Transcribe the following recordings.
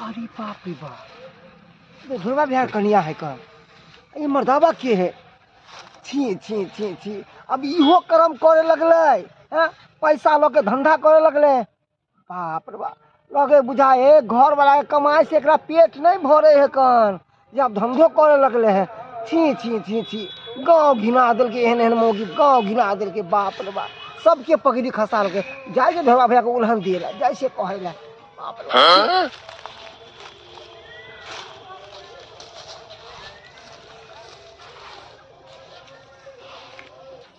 अरे बाप रे बाप, तो ढोलवा बिहार कनिया है कर ये मर्दावा के है। छी छी छी छी, अब इहो कर्म करे लगले हैं, पैसा लो के धंधा करे लगले। बाप रे बाप, लगे बुझाए घर वाला के कमाई से एकरा पेट नहीं भरे है कन, जब धंधो करे लगले है। छी छी छी छी, गाँव घिना दिल के, एहन एहन मौगी गाँव घिना दिल के। बाप रे बाप, सबके पगड़ी खसा के जाए के ढोलवा भैया को उल्हन दिए जैसे कहे ला। बाप रे बाप।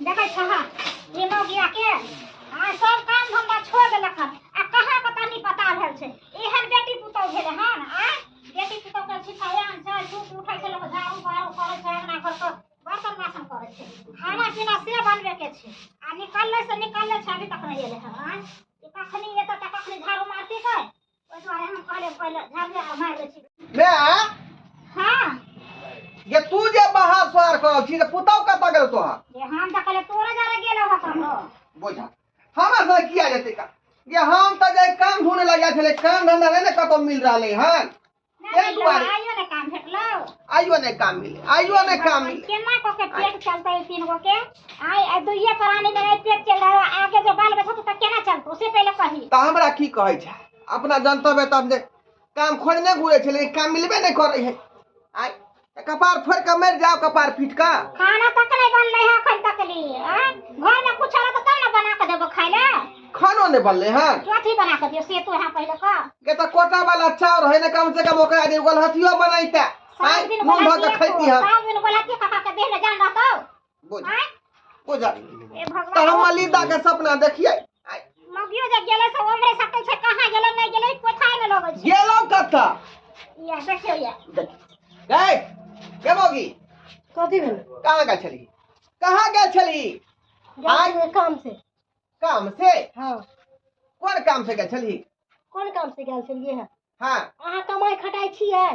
देखे छहा ये मौगिया के आ सब काम धंधा छोड़ देलक हन आ कहां पता नहीं पता भेल छै। एहन बेटी पुतौ भेले हन आ बेटी पुतौ के सिखायान छै, झूठ उठै छै, लोग झाड़ू बारू करे छै, अंगना घर के बर्तन बासन करे छै, खाना पीना से बनबे के छै। आ निकलले छै अभी तक नहीं एले हन। ई कखनी एत त कखनी झाड़ू मारती छै, ओइ दुआरे हम कहले पहिले झाड़ू मार दै छी। मैं हां ये तू जे बाहर सवार कर छी त पुतौ कत गेल तोहा? ये हम त कहले तोरे जरे गेलो ह हमरो बोझा हमरा से किया जते का ये हम त जे काम ढूंढे लगा छले, काम धंधा नहीं न कतो मिल रहले हन। नहीं दुआरे आइयो ने काम भेटलो, आइयो ने काम मिले, आइयो ने काम मिले। केना को के पेट चलतै तीन गो के? आई दुइये प्राणी में नहीं पेट चल रहा, आगे जो बाल बच्चा त केना चलतो से पहले कही। त हमरा की कहै छै, अपना जनतबे तब जे काम खोजने घुरे छले, काम मिलबे नहीं करे है। आई कपार फोड़ के मर जाओ, कपार पीट का। खाना तक नहीं बनले है अखन तक ली। घर में कुछ रह तब ना बना के देबो खाइ ले। खानो नहीं बनले हन, कथी बना के दियो से तो यहां पहले का के त कोटा वाला चाउर है न, कम से कम ओकरा दे गल हथियो बनाइता। सात दिन मुंह धो के खैती हम। सात दिन बोला के काका के देह में जान रहतो। बोझा बोझा ए भगवान, त हम मलिदा के सपना देखिए। मगियो जे गेले से ओमरे सकल छै, कहां गेले नहीं गेले कोठाय में लगै छै। गेलो कत्ता या देखियो या गए के मोगी कथी भेल? कहाँ गए छली, कहाँ गए छली? गेल काम से। काम से? हाँ। कौन काम से गए छली? कोन काम से गेल छलिए है? हाँ अहाँ कमाई खटाई छियै?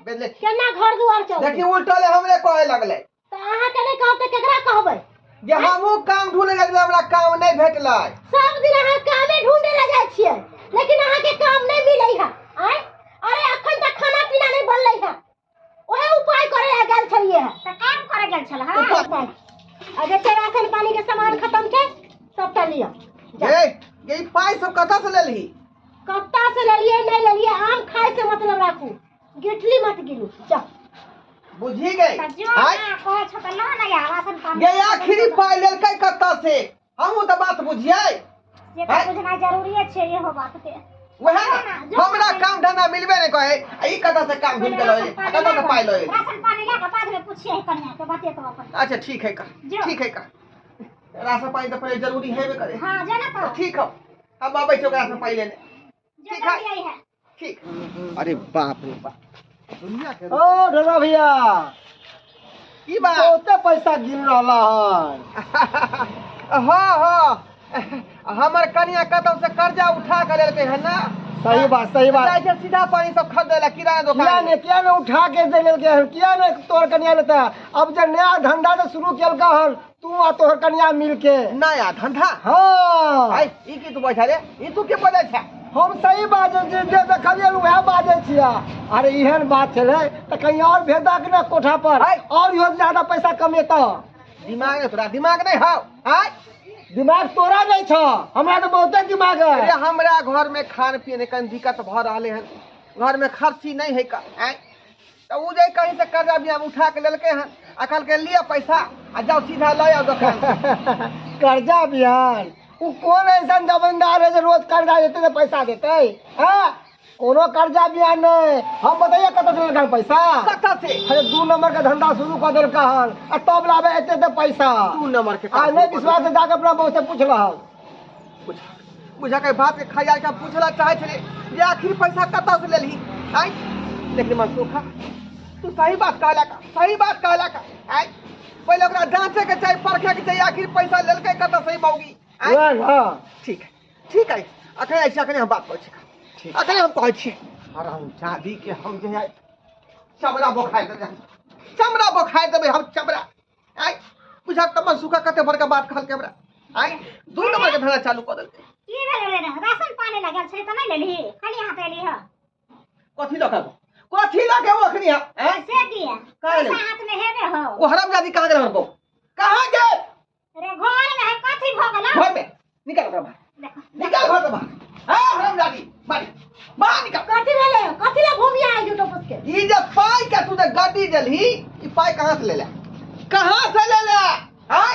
बेले केना घर दुआर चल? देखी उल्टले हमरे कहे लगले। त अहाँ के नहीं कहब त केकरा कहबै? जे हमहू काम ढूंढे गेल, हमरा काम नहीं भेटलै। सब दिन अहाँ कामे ढूंढे ले जाइ छियै, लेकिन अहाँ के काम नहीं मिलै है। आय अरे अखन तक खाना पीना नहीं बनलै है, ओहे उपाय करे ले गेल छलिए है। त काम करे गेल छल। हां आ जे राशन पानी के सामान खत्म छै सबटा लिया। ये पाई सब कथा से लेलही? कत्ता से लेलिए नहीं लेलिए, आम खाए से मतलब राखू, गिठली मत गिरू। जा बुझी गई। जो ना कह छ त ला ना या राशन पानी ये आखिरी पाई लेलकै कत्ता से, हमहू त बात बुझियै। ये तो बुझना जरूरी छै, ये हो बात के वहे हमरा काम धंधा मिलबे नहीं कहे, ई कथा से काम ढूंढ के लए, कथा से पाई लए। राशन पानी ला के बाद में पूछिए कन्या के बाते तो अपन। अच्छा ठीक है का, ठीक है का। राशन पानी तो पहले जरूरी है बे करे। हां जाना तो ठीक है, हम आबै छौ राशन पानी लेने। ठीक है ठीक। अरे बाप रे बाप, दुनिया के ओ ढोला भैया की बात ओते पैसा गिन रहला हन। हां हां, हमर कन्या कतौ से कर्जा उठा के लेलकै है ना। सही बात सही बात। जाय छै सीधा पानी सब खरीदे ला किराया दुकान। क्या ने उठा के दे लेलकै हन, किया ने तोहर कन्या लेता। अब जे नया धंधा तो शुरू केलका हन तू आ तोहर कन्या मिल के। नया धंधा? हाँ आई ई की तू बैठा रे, ई तू के बोले छै? हम सही बात जे देखलिए वह बाजे छिया। अरे एहन बात छले त कहीं और भेजा के ना कोठा पर, और इहो ज्यादा पैसा कमेता। दिमाग नहीं तोरा, दिमाग नहीं हौ? आई दिमाग तोरा नहीं छ, हमरा तो बहुते दिमाग है। अरे हमरा घर में खान पीने के दिक्कत भ रहले हन, घर में खर्ची नहीं है का। आई तो उ जे कहीं से कर्जा भी हम उठा के लेलके हन, अकल के लिए पैसा आ जाओ सीधा ले आओ दुकान। कर्जा बिहान उ कौन ऐसा जमींदार है जो रोज कर्जा देते तो पैसा देते? हाँ कोनो कर्जा बिहान नहीं। हम बताइए कत से लेकर पैसा? कत से? अरे 2 नंबर का धंधा शुरू कर दिल हन, तब लावे एते तो पैसा। 2 नंबर के आ नहीं विश्वास है जाके अपना बहू से पूछ रहा। बुझा के बात के खयाल का पूछला चाहे छले जे आखिर पैसा कत से लेलही। आई लेकिन मनसुखा तू सही बात कहला का, सही बात कहला का। आई पहले ओकरा जांचे के चाहिए, परखे के चाहिए आखिर पैसा लेलकै कत सही मौगी। हाँ ठीक है ठीक है, अखन ऐसे अखन हम बात करै छी, अखन हम कहै छी हराम जादी के हम जे है चमड़ा बोखाय देबै, चमड़ा बोखाय देबै हम चमड़ा। आई बुझा त मनसुखा कते बड़का बात कहल के हमरा। आई 2 नंबर के धंधा चालू कर देलकै। की भेलै रे? राशन पानी लागल छै त नहीं लेली, खाली हाथ एली ह। कथी लके वो अखनी है से दिया काहे ले? पैसा हाथ में हेबे हो वो हरामजादी कहां गेल हमको कहां गेल रे घर में है कथी भ गेल घर में निकल घर बाहर देखो निकल घर से बाहर हां हरामजादी बाहर निकल कथी भेलै कथी ला घूमिया आइ जो टपस के ई जे पाई के तू जे गाड़ी देलही ई पाई कहां से ले ले हां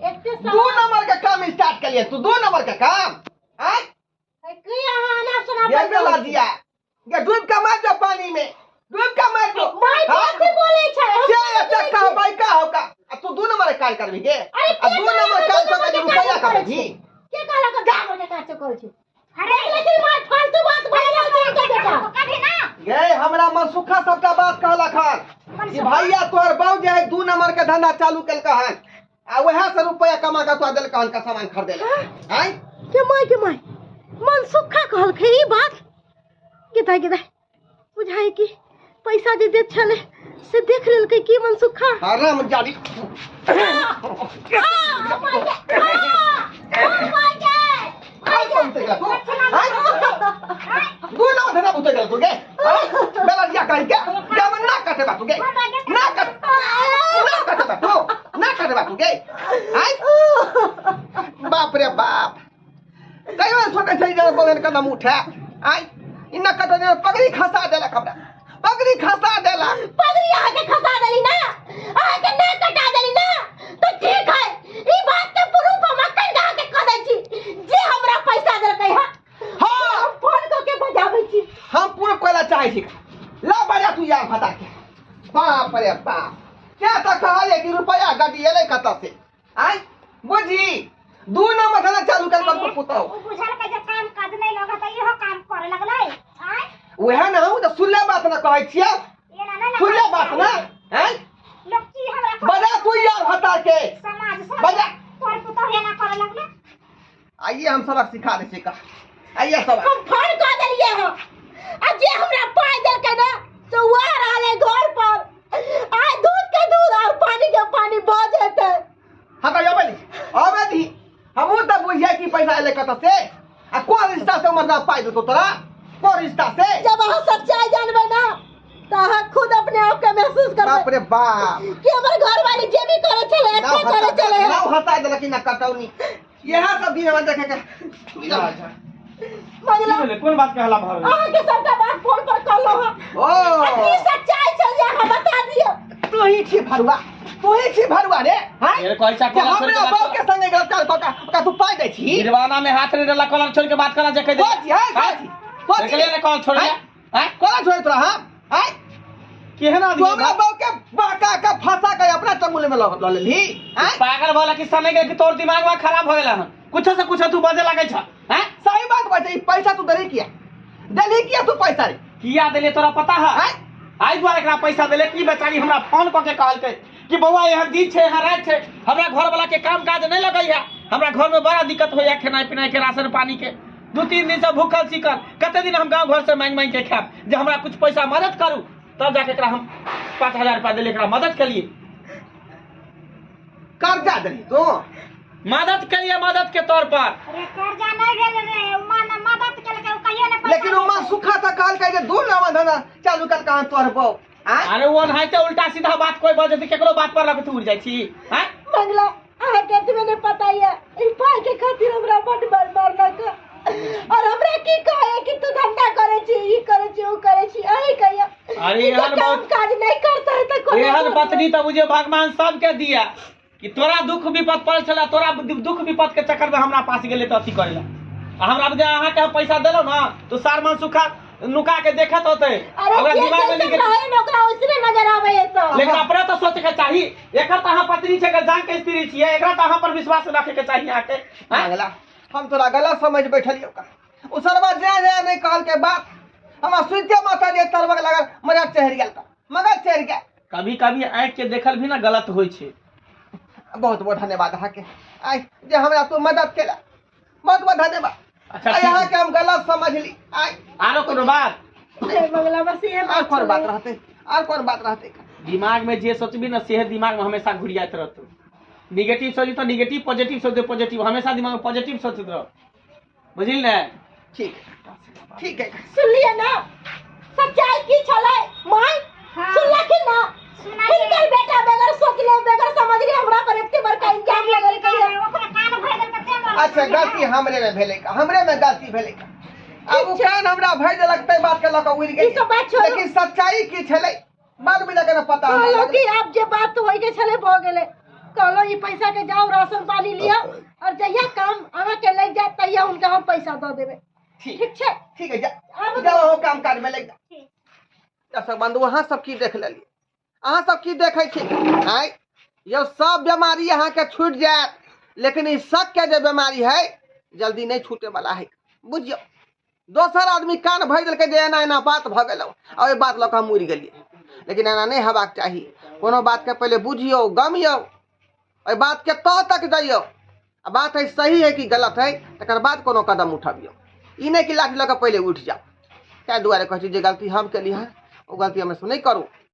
एकते 2 नंबर का काम स्टार्ट कर लिया तू 2 नंबर का काम हां की अहाँ ना सुना ये गला दिया ये डूब के मार दो पानी में डूब के मार दो माय कथी बोलै छै से चक्का भाई का होगा तू 2 नंबर का कार्य करबी के आ 2 नंबर का करके रुपया कमाबी के कहला के गाम के काज करै छी अरे लेकिन माय फालतू बात भइ रहल छै के बेटा कभी ना ये हमरा मनसुखा सबका बात कहला खान कि भैया तोर बाऊ जे है 2 नंबर के धंधा चालू कल कहन आ वह से रुपया कमा के तो दिल कहन का सामान खरीदे ले हैं के माय मन सुखा कहल खे ई बात किता बुझाई कि पैसा जे देत छले से देख लेल की मन सुखा हराम जादी दू नंबर धंधा बुते गल तू गे बेला दिया कह के क्या मन ना काटे बा तू गे ना काटे बा तू गे बाप रे बाप कई बार सोचे छै जे बोलन कदम उठा आई इना कटो ने पगड़ी खसा देला खबरा पगड़ी खसा देला पगड़ी आके खसा देली ना आके ना कटा देली ना तो ठीक है ई बात के प्रूफ हम कन गा के कह दै छी जे हमरा पैसा देलकै है हां हम फोन क के बजाबै छी हम पूरा कोला चाहे छी ला बजा तू यार फटा के बाप रे बाप क्या तो कहले कि रुपया गाड़ी एले कत से आई बुझी 2 नंबर धंधा चालू कर कर पुतो उ बुझल के जे काम काज नहीं लगा त इहो काम करे लगलै आय ओहे ना हम तो सुनले बात ना कहै छियै ये ना ना सुनले बात ना हैं लोग की हमरा बजा तू यार फटा के समाज से बजा तोर पुतो हे ना करे लगलै आइए हम सबक सिखा दे का आइए सबक हम फोन क देलिए हो आ जे हमरा पाई देलकै ना तो वह रहले घर पर आइ दूध के दूध और पानी के पानी भ जेतै हटा अबे दी हमू त बुझिए कि पैसा एले कत से आ कोन रिश्ता से मरदा पाई दो तोरा कोन रिश्ता से जब अहाँ सच्चाई जानबै ना तो अहाँ खुद अपने आप के महसूस करबै बाप रे बाप कि हमर घर वाली जे भी करे चले अच्छे करे चले ना हटा दे लेकिन ना कटौनी यह सब दिन में देखे के मंगला कौन बात कहला भाव अहाँ के सबका बात फोन पर कर लो ओ असली सच्चाई चल जा हम बता दियो तू ही छी भरुआ रे हां मेरे कोई चा कॉलर छोड़ हमरा के बाप के संगे गलत का तू पाई दे छी निर्वाणा में हाथ रे डला कॉलर छोड़ के बात करा जे कह दे निकले रे कॉल छोड़ ले हैं कोला छोड़ तोरा हां केहना तू आदमी हमरा बाप के बाका का फंसा के अपना चंगुल में ल लेली हैं पागल वाला की समय के कि तोर दिमाग में खराब हो गेला हन कुछ से कुछ तू बजे लागे छ हैं सही बात बाटे पैसा तू देली किया तू पैसा रे किया देले तोरा पता है हैं आई द्वारा एकरा पैसा देले की बेचारी हमरा फोन क के कहल के कि बउआ यहाँ दिन छे यहाँ रात छे हमरा घर वाला के काम काज नहीं लगई है हमरा घर में बड़ा दिक्कत हो है खाना पीना के राशन पानी के 2-3 दिन से भूखल सीखल कते दिन हम गांव घर से मांग के खाब जे हमरा कुछ पैसा मदद करू तब जाके एकरा हम 5000 रुपया देले एकरा मदद के लिए कर्जा देली तो मदद के लिए मदद के तौर पर अरे कर्जा नहीं भेल रे मन मदद केलकै उ कहियो ने लेकिन उमा सुखा था कहल के जे 2 नंबर धंधा चालू कर कहां तोर बौ अरे वो नहीं तो उल्टा सीधा बात कोई बजे तो केकरो बात पर लगे तू उड़ जाई छी हैं मंगला अहाँ के तुम्हें नहीं पता है ई पाई के खातिर हमरा बड़ मारना का और हमरा की कहे कि तू धंधा करे छी ई करे छी उ करे छी अही कहिया अरे यार काम काज नहीं करता है तो कोई एहन पत्नी तो मुझे भगवान सबके दिया कि तोरा दुख विपद पड़ल छला तोरा दुख विपद के चक्कर में हमरा पास गेले तो अथी करेला हमरा जे अहाँ के पैसा देलो ना तो सारमन सुखा नुका के देखत होते अरे दिमाग में जैसे रहे नौकरा उसने नजर आवे है तो लेकिन अपने तो सोचे के चाहिए एकर त अहाँ पत्नी छे के जान के स्त्री छिए एकरा त अहाँ पर विश्वास रखे के चाहिए आके अगला हम तोरा गलत समझ बैठलियो का उ सरवा जे नहीं कहल के बात हमरा सुनते माथा जे तरबक लागल मगर चढ़ गेल त मगर चढ़ गेल कभी कभी आंख के देखल भी ना गलत होय छे बहुत बहुत धन्यवाद अहाँ के आई जे हमरा तू मदद केला बहुत बहुत धन्यवाद अच्छा यहाँ के हम गलत समझ ली आई आरो कोनो बात अरे मंगला बस ये और कौन बात रहते दिमाग में जे सोचबी ना सेह दिमाग में हमेशा घुरियात रहतो नेगेटिव सोची तो नेगेटिव पॉजिटिव सोच पॉजिटिव हमेशा दिमाग में पॉजिटिव सोचत रहो बुझिल ना ठीक है सुन लिया ना सच्चाई की छले माय हाँ। सुनला कि ना सुना हिनकर बेटा बेगर सोचले बेगर समझले हमरा पर एते बड़का इल्जाम लगल के ओकरा कान भर देल कते मर अच्छा गलती हमरे में भेले का हमरे में गलती भेले का अब उ कान हमरा भर दे लगते बात के लक उड़ ई गई सब बात छोड़ो। लेकिन सच्चाई की छले बाद में जाके पता हमें कहलो लगे कि अब जे बात होई के छले भ गेले कहलो ई पैसा के जाओ राशन पानी लिया और जहिया काम आगा के लग जाए तहिया उनका हम पैसा दे देबे ठीक छे ठीक है जा अब जाओ हो काम काज में लग जा दर्शक बंधु अहाँ सब की देख लेलिए अहाँ सब की देखे छी आय यो सब बीमारी अहाँ के छूट जाए लेकिन ई शक के जो बीमारी है जल्दी नहीं छूटे वाला है बुझियो दोसर आदमी कान भर दिल के जे एना एना बात भ गेल और ई बात लक हम उड़ गेलिए लेकिन एना नहीं हेबाक चाहिए कोनो बात के पहले बुझियो गमियो और बात के तह तक जाइयो आ बात है सही है कि गलत है तकर बाद कोनो कदम उठाबियो ई नहीं कि लाठी लऽ के पहले उठ जाओ क्या दुआरे कहै छी जे गलती हम केली है वो गलती हमें से नहीं करू